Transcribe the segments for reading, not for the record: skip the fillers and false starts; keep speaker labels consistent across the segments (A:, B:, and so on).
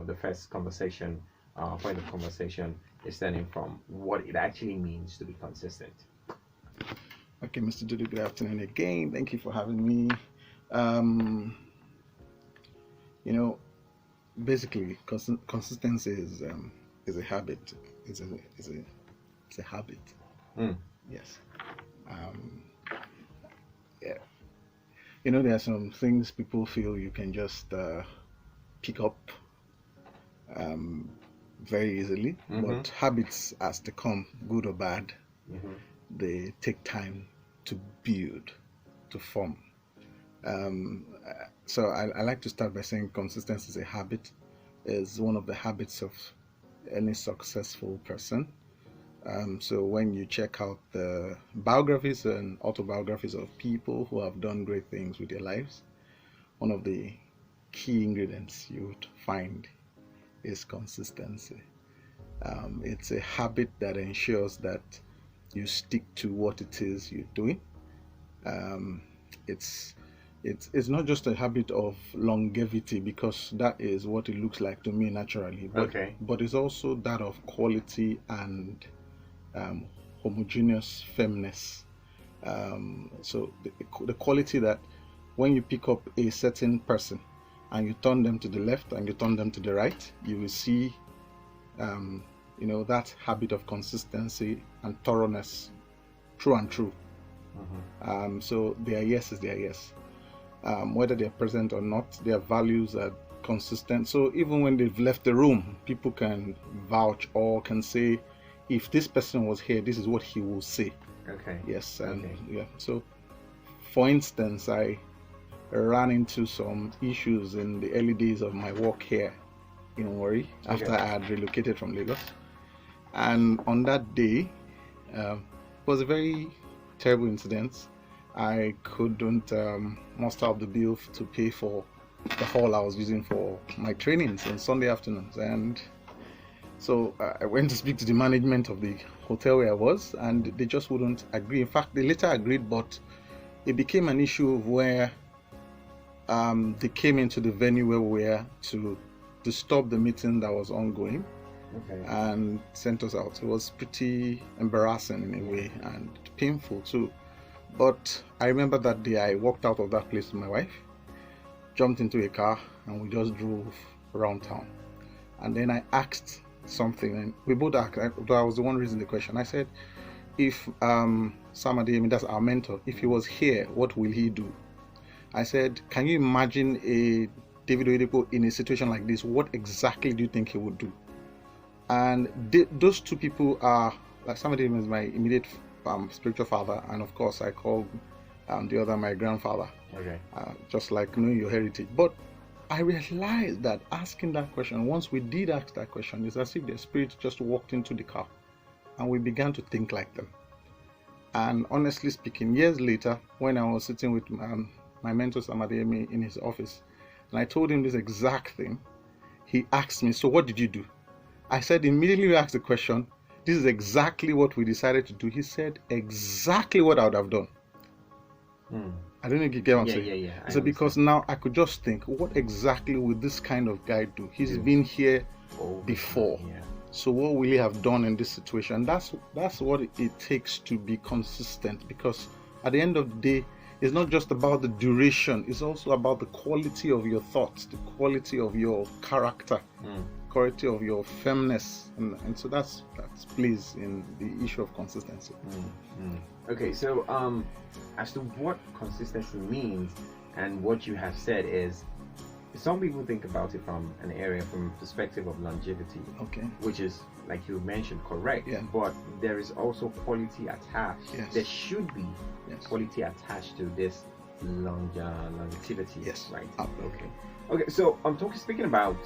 A: the first conversation, point of conversation is stemming from what it actually means to be consistent.
B: Okay, Mr. Dudu, good afternoon again. Thank you for having me. Um, you know, basically, consistency is a habit. It's a it's a it's a habit.
A: Mm.
B: Yes. Um, yeah. There are some things people feel you can just pick up um, very easily,
A: Mm-hmm.
B: but habits, as they come, good or bad,
A: Mm-hmm.
B: they take time to build, to form. So I like to start by saying consistency is a habit, is one of the habits of any successful person. So when you check out the biographies and autobiographies of people who have done great things with their lives, one of the key ingredients you would find is consistency. It's a habit that ensures that you stick to what it is you're doing. Um, it's it's not just a habit of longevity, because that is what it looks like to me naturally, but
A: Okay.
B: it's also that of quality and um, homogeneous firmness. So the quality that when you pick up a certain person and you turn them to the left and you turn them to the right, you will see um, that habit of consistency and thoroughness, true and true. So their yes is their yes. Whether they're present or not, their values are consistent. So even when they've left the room, people can vouch or can say, if this person was here, this is what he will say.
A: Okay.
B: Yes, and
A: Okay.
B: yeah. So, for instance, I ran into some issues in the early days of my work here in Warri after
A: Okay.
B: I had relocated from Lagos. And on that day, it was a very terrible incident. I couldn't muster up the bill to pay for the hall I was using for my trainings on Sunday afternoons. And so I went to speak to the management of the hotel where I was, and they just wouldn't agree. In fact, they later agreed, but it became an issue where they came into the venue where we were to disturb the meeting that was ongoing.
A: Okay.
B: And sent us out. It was pretty embarrassing in a way and painful too. But I remember that day I walked out of that place with my wife, jumped into a car, and we just drove around town. And then I asked something, and we both asked. I was the one raising the question. I said, if Sam Adeyemi, that's our mentor, if he was here, what will he do? I said, can you imagine a David Oyedepo in a situation like this? What exactly do you think he would do? And those two people are, like, somebody is my immediate spiritual father, and of course I call the other my grandfather.
A: Okay.
B: Just like knowing your heritage. But I realized that asking that question, once we did ask that question, it's as if the spirit just walked into the car and we began to think like them. And honestly speaking, years later, when I was sitting with my mentor Sam Adeyemi in his office, and I told him this exact thing, he asked me, so what did you do? I said, immediately you asked the question, this is exactly what we decided to do. He said, exactly what I would have done. I don't know if you get what I'm saying.
A: Yeah.
B: So because now I could just think, what exactly would this kind of guy do? He's been here before.
A: Yeah.
B: So what will he have done in this situation? That's what it takes to be consistent, because at the end of the day, it's not just about the duration, it's also about the quality of your thoughts, the quality of your character, quality of your firmness, and so that's plays in the issue of consistency.
A: Okay, so as to what consistency means, and what you have said is, some people think about it from an area, from perspective of longevity,
B: Okay.
A: which is, like you mentioned, correct.
B: Yeah.
A: But there is also quality attached.
B: Yes.
A: There should be
B: Yes.
A: quality attached to this longevity.
B: Yes.
A: Right.
B: Okay.
A: Okay. So I'm speaking about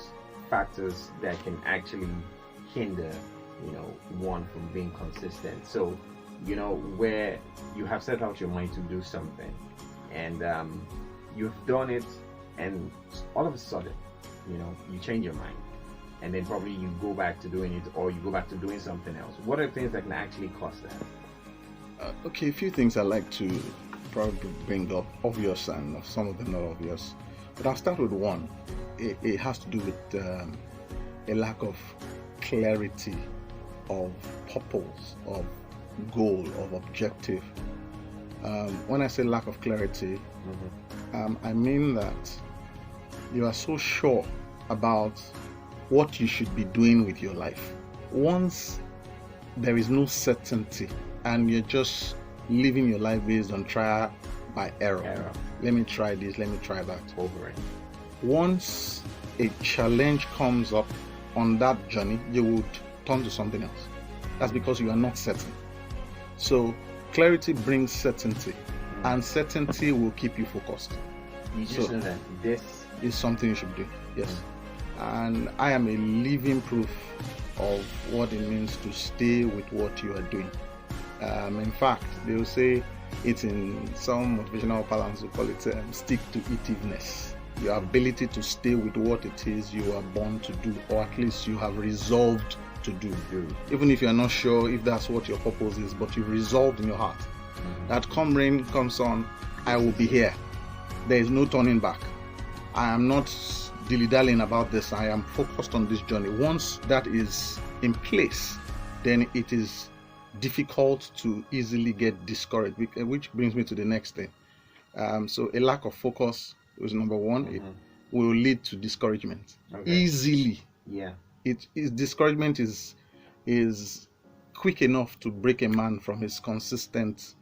A: factors that can actually hinder, one from being consistent. So, where you have set out your mind to do something, and you've done it, and all of a sudden, you change your mind, and then probably you go back to doing it, or you go back to doing something else. What are the things that can actually cause that?
B: Okay, a few things I like to probably bring up, obvious and some of them not obvious. But I'll start with one. It has to do with a lack of clarity, of purpose, of goal, of objective. When I say lack of clarity, I mean that you are so sure about what you should be doing with your life. Once there is no certainty and you're just living your life based on trial by error. Let me try this, let me try that.
A: Over it.
B: Once a challenge comes up on that journey, you would turn to something else. That's because you are not certain. So clarity brings certainty, and certainty will keep you focused.
A: You just know that this
B: is something you should do. Yes. And I am a living proof of what it means to stay with what you are doing. In fact, they will say it's in some motivational parlance, we call it stick to itiveness. Your ability to stay with what it is you are born to do, or at least you have resolved to do. Even if you are not sure if that's what your purpose is, but you've resolved in your heart that come rain, come sun, I will be here. There is no turning back. I am not dilly-dallying about this. I am focused on this journey. Once that is in place, then it is difficult to easily get discouraged, which brings me to the next thing. So a lack of focus is number one. It will lead to discouragement easily.
A: Yeah.
B: Discouragement is quick enough to break a man from his consistent,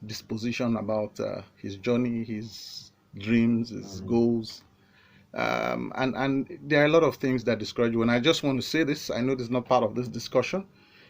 B: disposition about his journey, his dreams, his goals. And there are a lot of things that discourage you. And I just want to say this. I know this is not part of this discussion.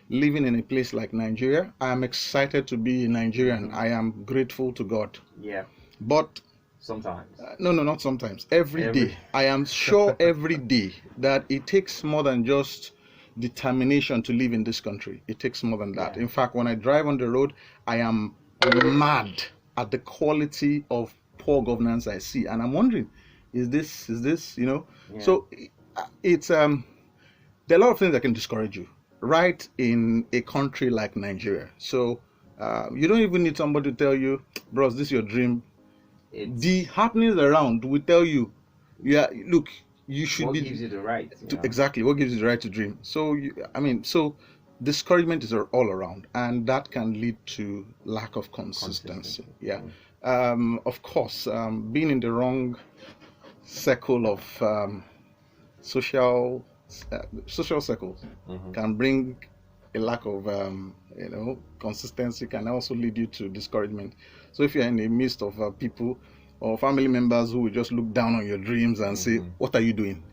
B: Living in a place like Nigeria, I am excited to be a Nigerian. I am grateful to God.
A: Yeah.
B: But
A: sometimes.
B: No, not sometimes. Every day. I am sure every day that it takes more than just determination to live in this country. It takes more than that. In fact, when I drive on the road, I am mad at the quality of poor governance I see. And I'm wondering, is this, So it's, there are a lot of things that can discourage you right in a country like Nigeria. So you don't even need somebody to tell you, bros, this is your dream. The happenings around will tell you, look, you should
A: what
B: be.
A: What gives you the right?
B: Exactly, what gives you the right to dream? So, so discouragement is all around, and that can lead to lack of consistency. Yeah. Of course, being in the wrong circle of social circles can bring a lack of consistency, can also lead you to discouragement. So if you're in the midst of people or family members who will just look down on your dreams and say, what are you doing?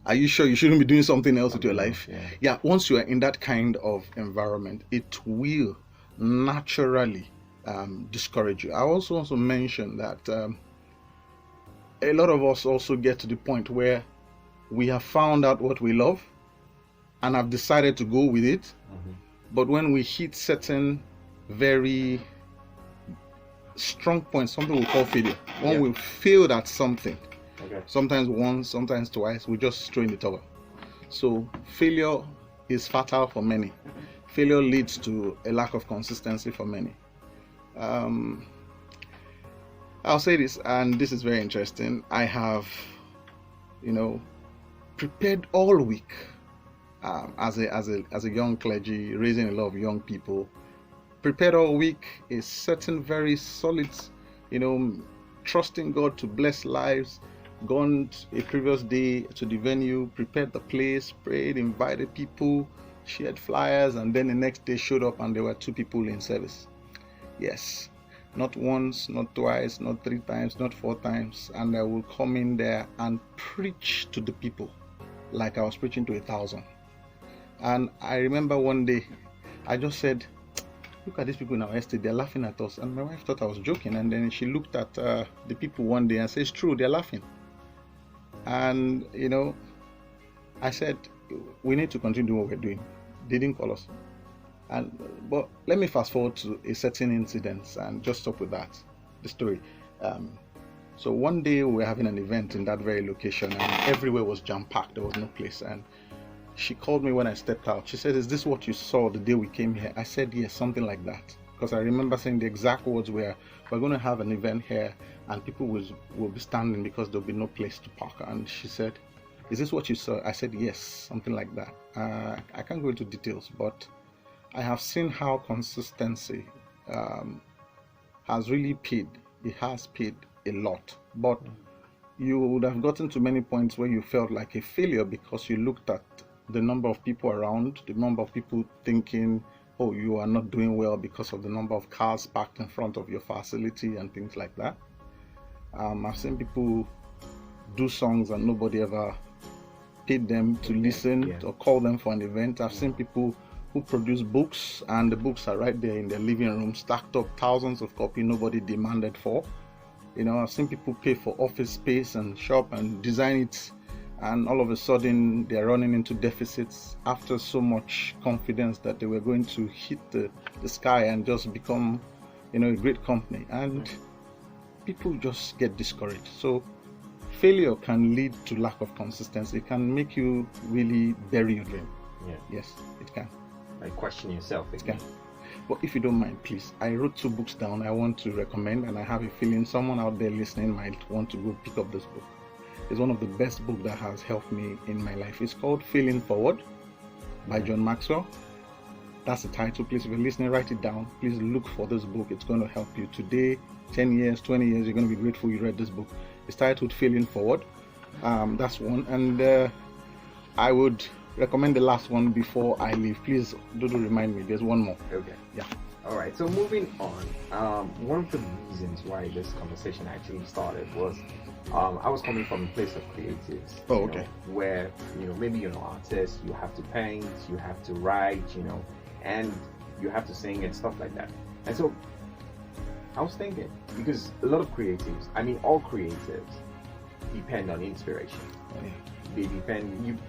B: Are you sure you shouldn't be doing something else with your life? Yeah, once you are in that kind of environment, it will naturally discourage you. I also want to mention that a lot of us also get to the point where we have found out what we love and have decided to go with it. But when we hit certain very strong points, something we call failure, when we failed at something, sometimes once, sometimes twice, we just throw in the towel. So failure is fatal for many. Failure leads to a lack of consistency for many. I'll say this, and this is very interesting. I have, prepared all week as a young clergy, raising a lot of young people. Prepared all week a certain very solid, trusting God to bless lives. Gone a previous day to the venue, prepared the place, prayed, invited people, shared flyers, and then the next day showed up and there were 2 people in service. Yes, not once, not twice, not 3 times, not 4 times. And I will come in there and preach to the people like I was preaching to 1,000. And I remember one day I just said, look at these people in our estate, they're laughing at us. And my wife thought I was joking, and then she looked at the people one day and said, it's true, they're laughing. And I said, we need to continue doing what we're doing. They didn't call us. But let me fast forward to a certain incident and just stop with that, the story. So one day we were having an event in that very location, and everywhere was jam-packed. There was no place. And she called me when I stepped out. She said, is this what you saw the day we came here? I said, yes, something like that. Because I remember saying the exact words were, we're going to have an event here and people will be standing because there'll be no place to park. And she said, Is this what you saw? I said, yes, something like that. I can't go into details, but I have seen how consistency has really paid. It has paid a lot. But you would have gotten to many points where you felt like a failure because you looked at the number of people around, the number of people thinking, oh, you are not doing well because of the number of cars parked in front of your facility and things like that. I've seen people do songs and nobody ever paid them to listen or call them for an event. I've seen people who produce books and the books are right there in their living room, stacked up, thousands of copies nobody demanded for. I've seen people pay for office space and shop and design it, and all of a sudden they're running into deficits after so much confidence that they were going to hit the sky and just become, a great company. And people just get discouraged. So failure can lead to lack of consistency. It can make you really bury your dream.
A: Yeah.
B: Yes, it can.
A: Like question yourself again.
B: It can. But if you don't mind, please, I wrote 2 books down I want to recommend, and I have a feeling someone out there listening might want to go pick up this book. It's one of the best books that has helped me in my life. It's called Failing Forward by John Maxwell. That's the title. Please, if you're listening, write it down. Please look for this book. It's going to help you today, 10 years, 20 years. You're going to be grateful you read this book. It's titled Failing Forward. That's one. And I would recommend the last one before I leave. Please do remind me. There's one more.
A: Okay.
B: Yeah.
A: All right. So moving on. One of the reasons why this conversation actually started was I was coming from a place of creatives.
B: Oh, okay.
A: Where maybe you're an artist, you have to paint, you have to write, and you have to sing and stuff like that. And so I was thinking, because a lot of creatives, all creatives depend on inspiration.
B: Oh, yeah.
A: They depend.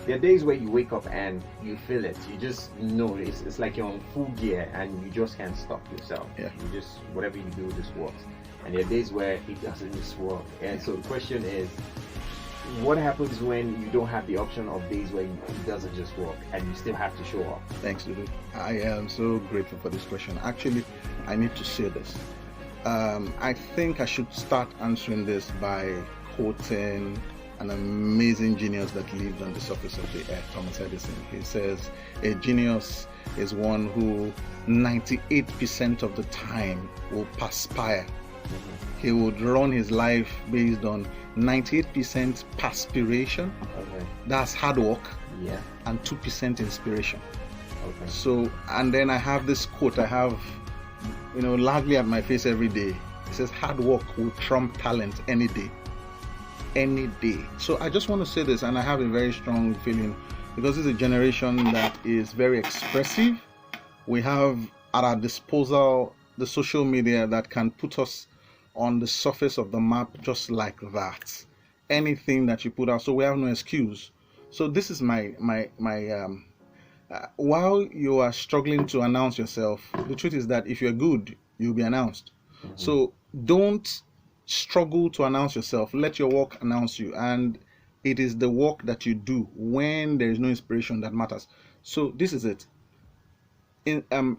A: There are days where you wake up and you feel it. You just know it's like you're on full gear and you just can't stop yourself.
B: Yeah.
A: You just, whatever you do just works. And there are days where it doesn't just work. And so the question is, what happens when you don't have the option of days where it doesn't just work and you still have to show up?
B: Thanks, Dudu. I am so grateful for this question. Actually, I need to say this. I think I should start answering this by quoting an amazing genius that lived on the surface of the earth, Thomas Edison. He says, a genius is one who 98% of the time will perspire. He would run his life based on 98% perspiration.
A: Okay.
B: That's hard work.
A: Yeah.
B: And 2% inspiration.
A: Okay.
B: So, and then I have this quote I have, largely at my face every day. It says, hard work will trump talent any day. Any day. So I just want to say this, and I have a very strong feeling because this is a generation that is very expressive. We have at our disposal the social media that can put us on the surface of the map just like that. Anything that you put out, so we have no excuse. So this is my while you are struggling to announce yourself, the truth is that if you're good, you'll be announced. Mm-hmm. So don't struggle to announce yourself. Let your work announce you, and it is the work that you do when there is no inspiration that matters. So this is it.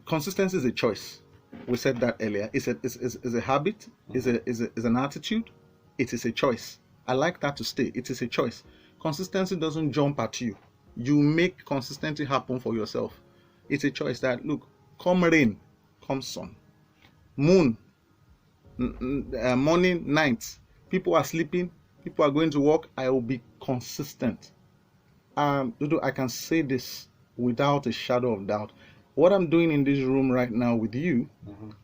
B: Consistency is a choice. We said that earlier. It's a habit. Is an attitude. It is a choice. I like that to stay. It is a choice. Consistency doesn't jump at you. You make consistency happen for yourself. It's a choice that, look, come rain, come sun, moon, morning, night, people are sleeping, people are going to work, I will be consistent. Dudu, I can say this without a shadow of doubt. What I'm doing in this room right now with you,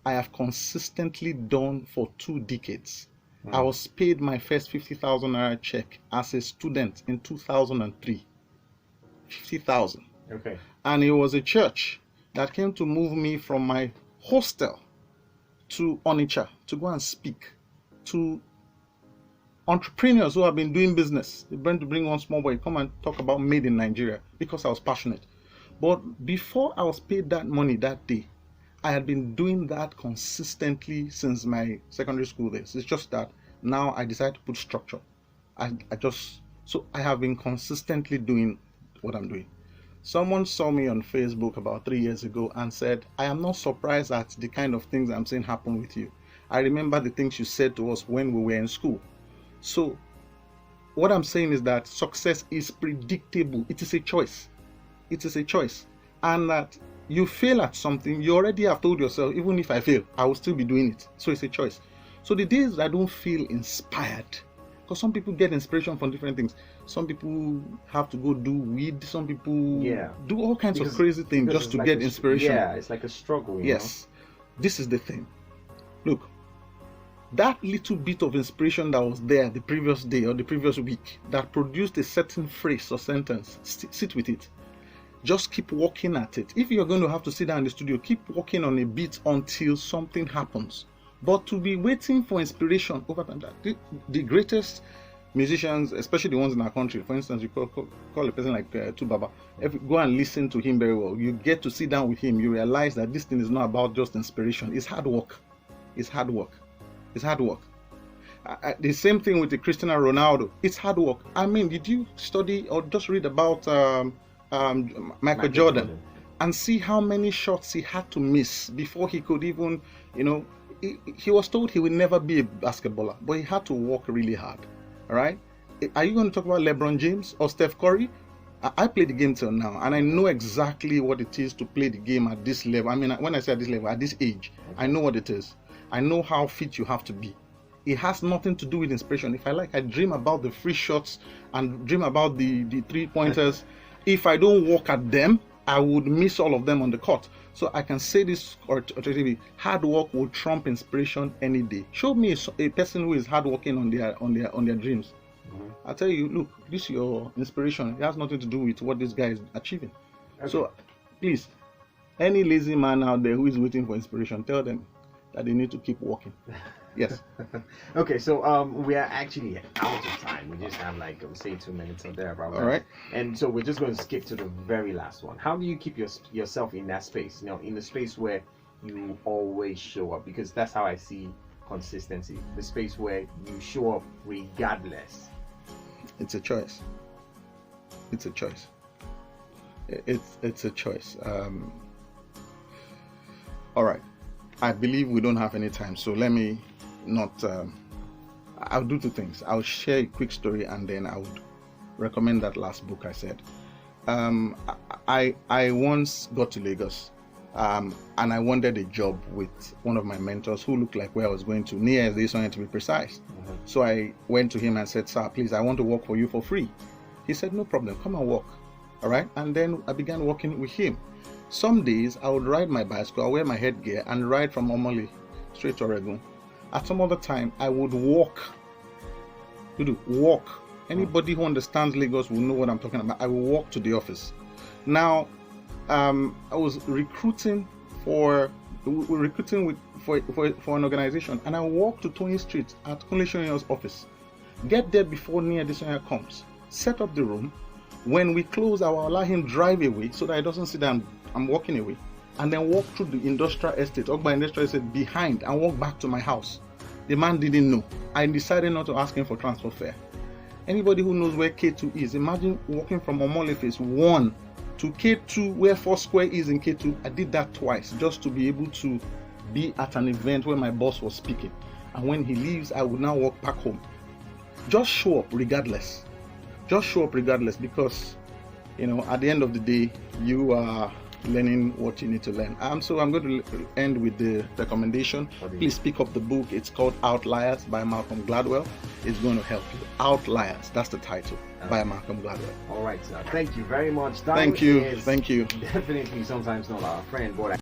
B: I have consistently done for 2 decades. I was paid my first 50,000 naira check as a student in 2003. 50,000.
A: Okay.
B: And it was a church that came to move me from my hostel to Onitsha to go and speak to entrepreneurs who have been doing business. They went to bring one small boy, come and talk about made in Nigeria, because I was passionate. But before I was paid that money that day, I had been doing that consistently since my secondary school days. It's just that now I decided to put structure. So I have been consistently doing what I'm doing. Someone saw me on Facebook about 3 years ago and said, I am not surprised at the kind of things I'm saying happen with you. I remember the things you said to us when we were in school. So what I'm saying is that success is predictable. It is a choice. It is a choice. And that you fail at something, you already have told yourself, even if I fail, I will still be doing it. So it's a choice. So the days I don't feel inspired, because some people get inspiration from different things. Some people have to go do weed. Some people do all kinds of crazy things just to
A: like
B: get inspiration.
A: Yeah, it's like a struggle.
B: Yes. This is the thing. Look, that little bit of inspiration that was there the previous day or the previous week that produced a certain phrase or sentence, sit with it. Just keep working at it. If you're going to have to sit down in the studio, keep working on a beat until something happens. But to be waiting for inspiration over time, the greatest musicians, especially the ones in our country, for instance, you call a person like Tubaba, go and listen to him very well. You get to sit down with him, you realize that this thing is not about just inspiration. It's hard work. It's hard work. It's hard work. The same thing with the Cristiano Ronaldo. It's hard work. I mean, did you study or just read about Michael Jordan and see how many shots he had to miss before he could even, he was told he would never be a basketballer, but he had to work really hard. All right? Are you going to talk about LeBron James or Steph Curry? I play the game till now, and I know exactly what it is to play the game at this level. I mean, when I say at this level, at this age, I know what it is. I know how fit you have to be. It has nothing to do with inspiration. If I like, I dream about the free shots and dream about the 3-pointers. If I don't work at them, I would miss all of them on the court. So I can say this authoritatively: hard work will trump inspiration any day. Show me a person who is hardworking on their dreams. I'll tell you, look, this is your inspiration. It has nothing to do with what this guy is achieving. Okay. So please, any lazy man out there who is waiting for inspiration, tell them that they need to keep working. Yes.
A: Okay, so we are actually out of time. We just have like, say 2 minutes or thereabout.
B: All right.
A: And so we're just going to skip to the very last one. How do you keep yourself in that space? In the space where you always show up, because that's how I see consistency. The space where you show up regardless.
B: It's a choice. It's a choice. It's a choice. All right. I believe we don't have any time, so let me not. I'll do 2 things. I'll share a quick story, and then I would recommend that last book I said. I once got to Lagos, and I wanted a job with one of my mentors who looked like where I was going to, near this one to be precise. So I went to him and said, "Sir, please, I want to work for you for free." He said, "No problem, come and work." All right, and then I began working with him. Some days I would ride my bicycle, I wear my headgear and ride from Omole straight to Oregon. At some other time, I would walk. Walk. Anybody who understands Lagos will know what I'm talking about. I will walk to the office. Now, I was recruiting for an organization, and I walked to Tony Street at Kunle Shoyin's office. Get there before Nia Adesanya comes. Set up the room. When we close, I will allow him drive away so that he doesn't see that I'm walking away, and then walk through the industrial estate, Ogba Industrial Estate behind, and walk back to my house. The man didn't know. I decided not to ask him for transfer fare. Anybody who knows where K2 is, imagine walking from Omole Phase 1 to K2, where 4 Square is in K2. I did that twice just to be able to be at an event where my boss was speaking. And when he leaves, I would now walk back home. Just show up regardless. Just show up regardless, because at the end of the day, you are learning what you need to learn. So I'm going to end with the recommendation. Please pick up the book. It's called Outliers by Malcolm Gladwell. It's going to help you. Outliers, that's the title, by Malcolm Gladwell.
A: All right, sir. Thank you very much.
B: Thank you. Thank you.
A: Definitely sometimes not our friend, but